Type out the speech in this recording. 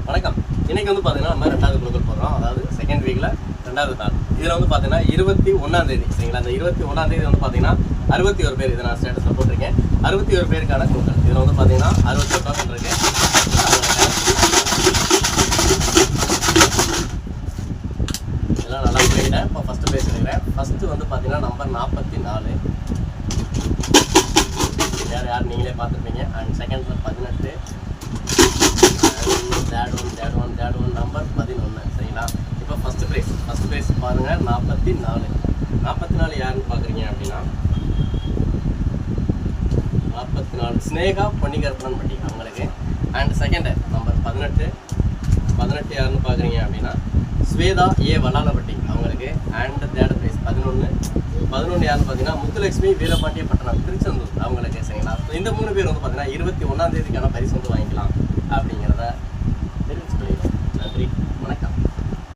வணக்கம். இன்னைக்கு வந்து பார்த்தீங்கன்னா நம்ம 2வது குழுக்கள் போடுறோம். அதாவது செகண்ட் வீக்கில் 2வது நாள். இதில் வந்து பார்த்தீங்கன்னா 21ஆம் தேதி சரிங்களா? அந்த 21ஆம் தேதி வந்து பார்த்தீங்கன்னா 61 பேர் இதை நான் ஸ்டேட்டஸில் போட்டிருக்கேன். 61 பேருக்கான குழுக்கள். இதில் வந்து பார்த்தீங்கன்னா 68 டோக்கன் இருக்கு. இதெல்லாம் நல்லா போயிட்டேன். இப்போ ஃபஸ்ட்டு பேஸ் எடுக்கிறேன். ஃபஸ்ட்டு வந்து பார்த்தீங்கன்னா நம்பர் 44. யார் நீங்களே பார்த்துருப்பீங்க. அண்ட் செகண்டில் 18. தேர்ட் ஒன் நம்பர் 11 சரிங்களா? இப்போ ஃபஸ்ட்டு ப்ரைஸ் பாருங்கள் 44 யாருன்னு பார்க்குறீங்க அப்படின்னா 44 ஸ்னேகா பொன்னிகரப்பணன் பட்டி அவங்களுக்கு. அண்ட் செகண்டு நம்பர் 18 யாருன்னு பார்க்குறீங்க அப்படின்னா ஸ்வேதா ஏ வல்லாலப்பட்டி அவங்களுக்கு. அண்ட் தேர்ட் ப்ரைஸ் 11 யாருன்னு பார்த்தீங்கன்னா முத்துலட்சுமி வீரபாண்டிய பட்டணம் திருச்செந்தூர் அவங்களுக்கு சரிங்களா? இந்த 3 பேர் வந்து பார்த்தீங்கன்னா 21ஆம் தேதிக்கான பரிசு வந்து வாங்கிக்கலாம் அப்படிங்கிறத தெரிவிச்சு. நன்றி, வணக்கம்.